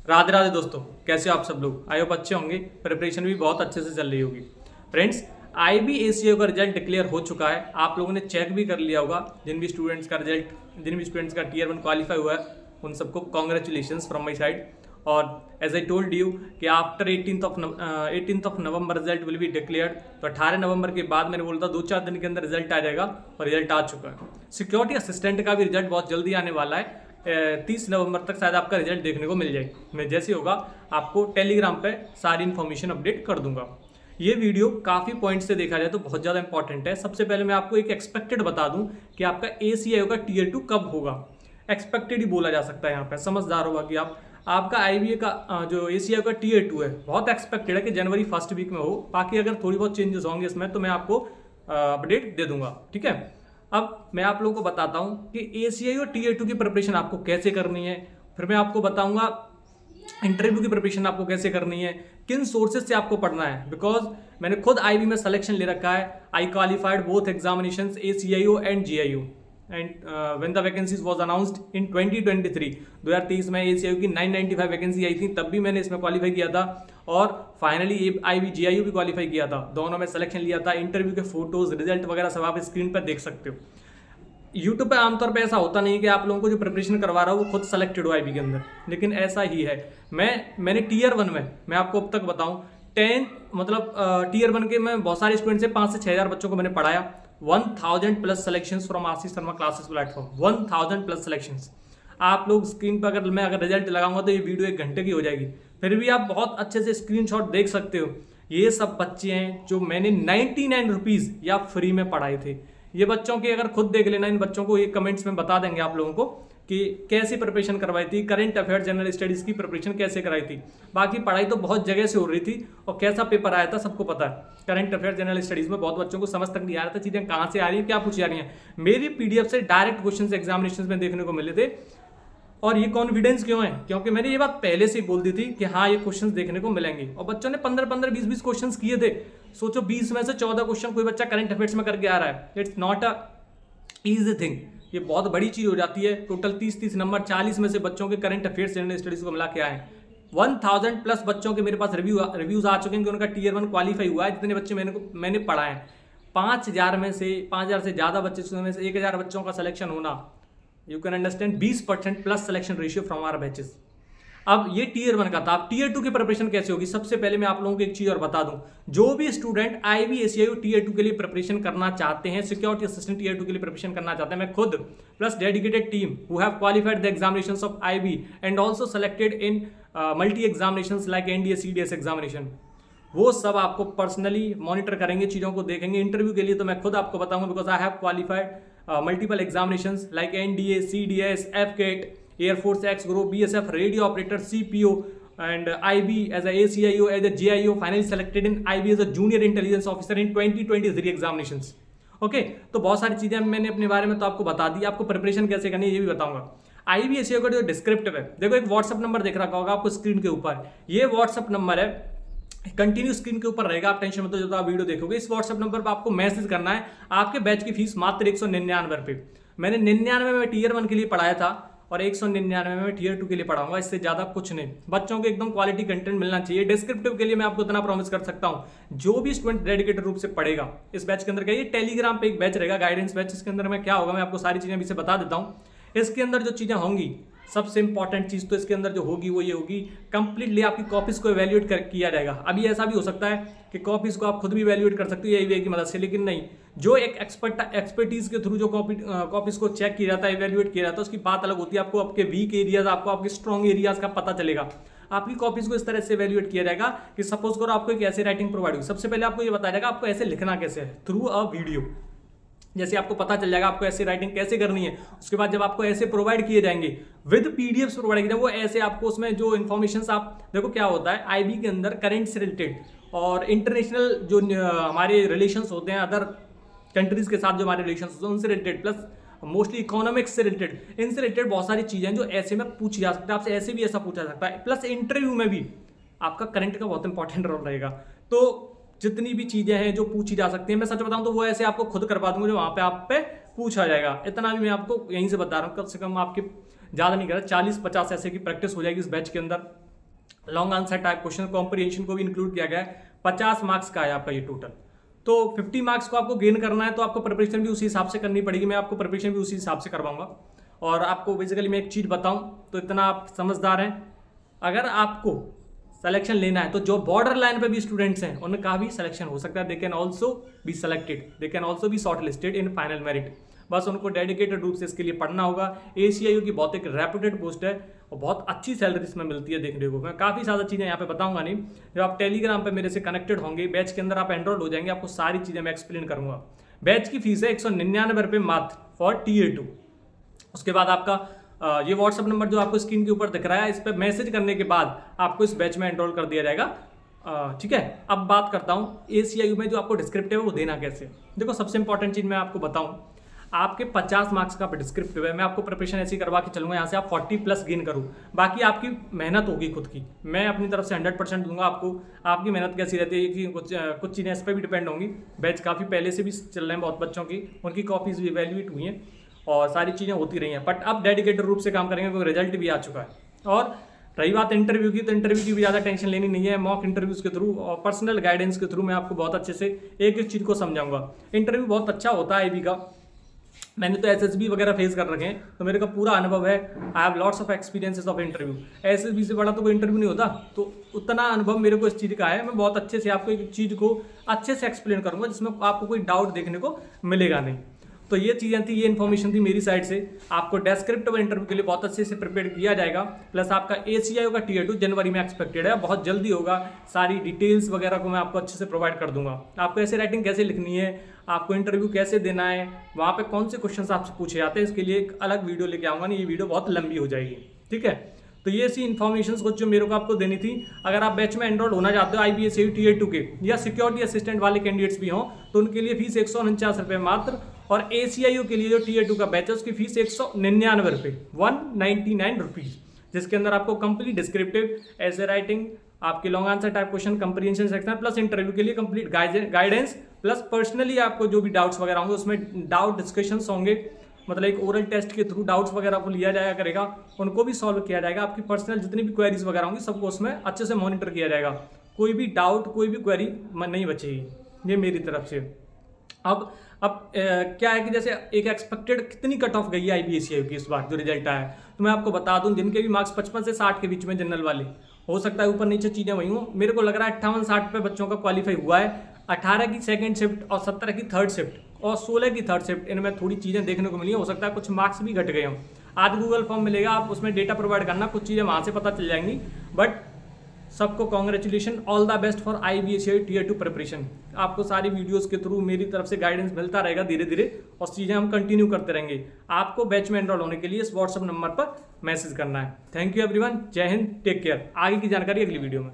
राधे राधे दोस्तों, कैसे हो आप सब लोग। आई होप अच्छे होंगे। प्रिपरेशन भी बहुत अच्छे से चल रही होगी। फ्रेंड्स, IBACO का रिजल्ट डिक्लेयर हो चुका है। आप लोगों ने चेक भी कर लिया होगा। जिन भी स्टूडेंट्स का Tier 1 क्वालिफाई हुआ है उन सबको कॉन्ग्रेचुलेशन फ्रॉम माई साइड। और एज आई टोल्ड यू कि after 18th of November result will be declared. तो 18 नवंबर के बाद मैंने बोला था 2-4 दिन के अंदर रिजल्ट आ जाएगा और रिजल्ट आ चुका है। सिक्योरिटी असिस्टेंट का भी रिजल्ट बहुत जल्दी आने वाला है। 30 नवंबर तक शायद आपका रिजल्ट देखने को मिल जाए। मैं जैसे होगा आपको टेलीग्राम पे सारी इन्फॉर्मेशन अपडेट कर दूंगा। ये वीडियो काफ़ी पॉइंट से देखा जाए तो बहुत ज़्यादा इंपॉर्टेंट है। सबसे पहले मैं आपको एक एक्सपेक्टेड बता दूं कि आपका ACIO का Tier 2 कब होगा। एक्सपेक्टेड ही बोला जा सकता है, यहाँ पे समझदार होगा कि आपका IBA का जो ACIO का Tier 2 है बहुत एक्सपेक्टेड है कि जनवरी फर्स्ट वीक में हो। बाकी अगर थोड़ी बहुत चेंजेस होंगे इसमें तो मैं आपको अपडेट दे दूंगा, ठीक है। अब मैं आप लोगों को बताता हूं कि ACIO Tier 2 की प्रिपरेशन आपको कैसे करनी है। फिर मैं आपको बताऊंगा इंटरव्यू की प्रिपरेशन आपको कैसे करनी है, किन सोर्सेज से आपको पढ़ना है। बिकॉज मैंने खुद IB में सिलेक्शन ले रखा है। आई qualified both examination ACIO and GIO and when the vacancies was announced in 2023 में ACIO की 995 वैकेंसी आई थी, तब भी मैंने इसमें क्वालिफाई किया था और फाइनली IB GIO भी क्वालिफाई किया था। दोनों में सिलेक्शन लिया था। इंटरव्यू के फोटोज, रिजल्ट वगैरह सब आप स्क्रीन पर देख सकते हो। यूट्यूब पे आमतौर पे ऐसा होता नहीं कि आप लोगों को जो प्रिपरेशन करवा रहा हूँ वो खुद सेलेक्टेड हो IB के अंदर, लेकिन ऐसा ही है। मैंने Tier 1 में मैं आपको अब तक बताऊं 10 मतलब Tier 1 के मैं बहुत सारे स्टूडेंट से 5 से 6 हज़ार बच्चों को मैंने पढ़ाया। 1000 plus selection from Ashish Sharma classes platform. 1000 plus selection. आप लोग स्क्रीन पर अगर रिजल्ट लगाऊंगा तो ये वीडियो 1 घंटे की हो जाएगी, फिर भी आप बहुत अच्छे से स्क्रीनशॉट देख सकते हो। ये सब बच्चे हैं जो मैंने 99 रुपीज़ या फ्री में पढ़ाए थे। ये बच्चों की अगर खुद देख लेना, इन बच्चों को ये कमेंट्स में बता देंगे आप लोगों को कि कैसी प्रिपरेशन करवाई थी, करंट अफेयर जनरल स्टडीज की प्रिपरेशन कैसे कराई थी। बाकी पढ़ाई तो बहुत जगह से हो रही थी और कैसा पेपर आया था सबको पता है। करंट अफेयर जनरल स्टडीज में बहुत बच्चों को समझ तक नहीं आ रहा था चीज़ें कहाँ से आ रही है, क्या पूछी जा रही हैं। मेरी PDF से डायरेक्ट क्वेश्चन एग्जामिनेशन में देखने को मिले थे। और ये कॉन्फिडेंस क्यों है? क्योंकि मैंने ये बात पहले से ही बोल दी थी कि हाँ ये क्वेश्चंस देखने को मिलेंगे और बच्चों ने 15-15, 20-20 क्वेश्चंस किए थे। सोचो 20 में से 14 क्वेश्चन कोई बच्चा करंट अफेयर्स में करके आ रहा है। It's not a easy thing. ये बहुत बड़ी चीज हो जाती है। टोटल 30 नंबर 40 में से बच्चों के करंट अफेयर्स जनरल स्टडीज को मिला के आए। 1000 प्लस बच्चों के मेरे पास रिव्यूज आ चुके हैं कि उनका Tier 1 क्वालिफाई हुआ है। जितने बच्चे मैंने पढ़ाए हैं 5000 से ज्यादा बच्चे में से 1000 बच्चों का सिलेक्शन होना, you can understand 20% plus selection ratio from our batches. अब ये Tier 1 का था। अब Tier 2 की प्रिपरेशन कैसे होगी? सबसे पहले मैं आप लोगों को एक चीज और बता दूं, जो भी स्टूडेंट IBACIO Tier 2 के लिए प्रिपरेशन करना चाहते हैं, सिक्योरिटी असिस्टेंट Tier 2 के लिए प्रिपरेशन करना चाहते हैं, मैं खुद plus dedicated team who have qualified the examinations of IB and also selected in multi examinations like NDA CDS examination, वो सब आपको पर्सनली मॉनिटर करेंगे, चीज़ों को देखेंगे। इंटरव्यू के लिए तो मैं खुद आपको बताऊंगा because I have qualified multiple examinations like NDA CDS FCAT air force x group BSF radio operator CPO and IB as a ACIO as a GIO finally selected in IB as a junior intelligence officer in 2023 examinations। Okay तो बहुत सारी चीजें मैंने अपने बारे में तो आपको बता दी। आपको प्रिपरेशन कैसे करनी है ये भी बताऊंगा। IBACIO का जो डिस्क्रिप्टिव है, देखो एक व्हाट्सअप नंबर देख रखा होगा आपको स्क्रीन के ऊपर। ये व्हाट्सअप नंबर है, कंटिन्यू स्क्रीन के ऊपर रहेगा। आप टेंशन मत लो, जब आप वीडियो देखोगे इस व्हाट्सअप नंबर पर आपको मैसेज करना है। आपके बैच की फीस मात्र 199 रुपये। मैंने 99 में Tier 1 के लिए पढ़ाया था और 199 में Tier 2 के लिए पढ़ाऊंगा, इससे ज्यादा कुछ नहीं। बच्चों को एकदम क्वालिटी कंटेंट मिलना चाहिए। डिस्क्रिप्टिव के लिए मैं आपको इतना प्रॉमिस कर सकता हूं, जो भी स्टूडेंट डेडिकेटेड रूप से पढ़ेगा इस बैच के अंदर, ये टेलीग्राम पे एक बैच रहेगा गाइडेंस बैच। इसके अंदर में क्या होगा मैं आपको सारी चीजें अभी से बता देता हूं। इसके अंदर जो चीजें होंगी, सबसे इंपॉर्टेंट चीज तो इसके अंदर जो होगी वो ये होगी, कंप्लीटली आपकी कॉपीज को इवैल्यूएट किया जाएगा। अभी ऐसा भी हो सकता है कि कॉपीज को आप खुद भी इवैल्यूएट कर सकते हो AIBA की मदद से, लेकिन नहीं, जो एक एक्सपर्टीज के थ्रू जो कॉपीज को चेक किया जाता है, इवैल्यूएट किया जाता है, उसकी बात अलग होती है। आपको आपके वीक एरियाज, आपको आपके स्ट्रॉन्ग एरियाज का पता चलेगा। आपकी कॉपीज को इस तरह से इवैल्यूएट किया जाएगा कि सपोज करो आपको एक ऐसे राइटिंग प्रोवाइड हुई, सबसे पहले आपको ये बताया जाएगा आपको ऐसे लिखना कैसे है, थ्रू अ वीडियो। जैसे आपको पता चल जाएगा आपको ऐसे राइटिंग कैसे करनी है। उसके बाद जब आपको ऐसे प्रोवाइड किए जाएंगे विद PDFs प्रोवाइड किए जाएंगे, वो ऐसे आपको उसमें जो इन्फॉर्मेशन आप देखो क्या होता है IB के अंदर करंट से रिलेटेड और इंटरनेशनल जो हमारे रिलेशंस होते हैं अदर कंट्रीज के साथ, जो हमारे रिलेशंस होते हैं उनसे रिलेटेड, प्लस मोस्टली इकोनॉमिक्स से रिलेटेड, इनसे रिलेटेड बहुत सारी चीजें जो ऐसे में पूछी जा सकती है। आपसे ऐसे भी ऐसा पूछा जा सकता है, प्लस इंटरव्यू में भी आपका करंट का बहुत इंपॉर्टेंट रोल रहेगा। तो जितनी भी चीजें हैं जो पूछी जा सकती हैं, मैं सच बताऊं तो वो ऐसे आपको खुद करवा दूंगा जो वहां पे आप पे पूछा जाएगा। इतना भी मैं आपको यहीं से बता रहा हूँ, कम से कम आपके ज्यादा नहीं कर रहा, 40-50 ऐसे की प्रैक्टिस हो जाएगी इस बैच के अंदर। Long answer type question, comprehension को भी इंक्लूड किया गया है। 50 मार्क्स का है आपका ये टोटल। तो 50 मार्क्स को आपको गेन करना है तो आपको प्रिपरेशन भी उसी हिसाब से करनी पड़ेगी। मैं आपको प्रिपरेशन भी उसी हिसाब से करवाऊंगा। और आपको बेसिकली मैं एक चीज़ बताऊं तो इतना आप समझदार हैं, अगर आपको सिलेक्शन लेना है तो जो बॉर्डर लाइन पे भी स्टूडेंट्स हैं उनका भी सिलेक्शन हो सकता है। They can also be selected, they can also be short listed in final merit. बस उनको डेडिकेटेड रूप से इसके लिए पढ़ना होगा। ACIU की बहुत एक रेपुटेड पोस्ट है और बहुत अच्छी सैलरी इसमें मिलती है देखने को। मैं काफ़ी ज़्यादा चीज़ें यहाँ पे बताऊंगा नहीं। जब आप टेलीग्राम पे मेरे से कनेक्टेड होंगे, बैच के अंदर आप एनरोल हो जाएंगे, आपको सारी चीज़ें मैं एक्सप्लेन करूँगा। बैच की फीस है 199 रुपये मात्र फॉर Tier 2। उसके बाद आपका ये व्हाट्सअप नंबर जो आपको स्क्रीन के ऊपर दिख रहा है, इस पर मैसेज करने के बाद आपको इस बैच में एनरोल कर दिया जाएगा। ठीक है, अब बात करता हूँ ACIU में जो आपको डिस्क्रिप्टिव है वो देना कैसे। देखो, सबसे इंपॉर्टेंट चीज़ मैं आपको बताऊँ, आपके 50 मार्क्स का डिस्क्रिप्टिव है। मैं आपको प्रिपरेशन ऐसी करवा के चलूंगा यहाँ से आप 40+ गेन करूँ, बाकी आपकी मेहनत होगी खुद की। मैं अपनी तरफ से 100% दूंगा आपको। आपकी मेहनत कैसी रहती है कि कुछ चीज़ें इस पर भी डिपेंड होंगी। बैच काफ़ी पहले से भी चल रहे हैं बहुत बच्चों की, उनकी कॉपीज भी इवैल्यूएट हुई हैं और सारी चीज़ें होती रही हैं। बट अब डेडिकेटेड रूप से काम करेंगे क्योंकि रिजल्ट भी आ चुका है। और रही बात इंटरव्यू की, तो इंटरव्यू की भी ज़्यादा टेंशन लेनी नहीं है। मॉक इंटरव्यूज़ के थ्रू और पर्सनल गाइडेंस के थ्रू मैं आपको बहुत अच्छे से एक एक चीज़ को समझाऊंगा। इंटरव्यू बहुत अच्छा होता है IB का। मैंने तो SSB वगैरह फेस कर रखे हैं, तो मेरे का पूरा अनुभव है। I have lots of experiences of interview. SSB से बड़ा तो कोई इंटरव्यू नहीं होता, तो उतना अनुभव मेरे को इस चीज़ का है। मैं बहुत अच्छे से आपको एक चीज़ को अच्छे से एक्सप्लेन करूंगा जिसमें आपको कोई डाउट देखने को मिलेगा नहीं। तो ये चीज़ें थी, ये इन्फॉर्मेशन थी मेरी साइड से। आपको डेस्क्रिप्टिव इंटरव्यू के लिए बहुत अच्छे से प्रिपेयर किया जाएगा। प्लस आपका ACIU का Tier 2 जनवरी में एक्सपेक्टेड है, बहुत जल्दी होगा। सारी डिटेल्स वगैरह को मैं आपको अच्छे से प्रोवाइड कर दूंगा। आपको ऐसे राइटिंग कैसे लिखनी है, आपको इंटरव्यू कैसे देना है, वहाँ पे कौन से क्वेश्चंस आपसे पूछे जाते हैं, इसके लिए एक अलग वीडियो लेके आऊँगा। नहीं, ये वीडियो बहुत लंबी हो जाएगी। ठीक है, तो ये सी इन्फॉर्मेशन कुछ जो मेरे को आपको देनी थी। अगर आप बैच में एनरोल होना चाहते हो IBACIU Tier 2 के या सिक्योरिटी असिस्टेंट वाले कैंडिडेट्स भी हों, तो उनके लिए फीस 149 रुपये मात्र। और ACIU के लिए जो Tier 2 का बैच है उसकी फीस 199 रुपये, 199 रुपीज़, जिसके अंदर आपको कंप्लीट डिस्क्रिप्टिव, ऐसे राइटिंग, आपके long answer type question, comprehension section, plus interview के लिए कंप्लीट गाइडेंस, प्लस पर्सनली आपको जो भी डाउट्स वगैरह होंगे उसमें डाउट डिस्कशंस होंगे। मतलब एक ओरल टेस्ट के थ्रू डाउट्स वगैरह को लिया जाया करेगा, उनको भी सॉल्व किया जाएगा। आपकी पर्सनल जितनी भी क्वेरीज वगैरह होंगी सबको उसमें अच्छे से मॉनिटर किया जाएगा। कोई भी डाउट, कोई भी क्वेरी नहीं बचेगी, ये मेरी तरफ से। अब क्या है कि जैसे एक एक्सपेक्टेड कितनी कट ऑफ गई है IBACIU की इस बार जो रिजल्ट आया है, तो मैं आपको बता दूं, जिनके भी मार्क्स 55 से 60 के बीच में जनरल वाले, हो सकता है ऊपर नीचे चीज़ें वही हों। मेरे को लग रहा है 58-60 पे बच्चों का क्वालिफाई हुआ है। 18 की सेकंड शिफ्ट और 17 की थर्ड शिफ्ट और 16 की थर्ड शिफ्ट, इनमें थोड़ी चीज़ें देखने को मिली। हो सकता है कुछ मार्क्स भी घट गए हों। आज गूगल फॉर्म मिलेगा, आप उसमें डेटा प्रोवाइड करना, कुछ चीज़ें वहाँ से पता चल जाएंगी। बट सबको congratulation, all the best for IBACIU Tier 2 preparation. आपको सारी वीडियोस के थ्रू मेरी तरफ से गाइडेंस मिलता रहेगा धीरे धीरे, और चीज़ें हम कंटिन्यू करते रहेंगे। आपको बैच में एनरोल होने के लिए इस व्हाट्सअप नंबर पर मैसेज करना है। थैंक यू एवरीवन, जय हिंद, टेक केयर। आगे की जानकारी अगली वीडियो में।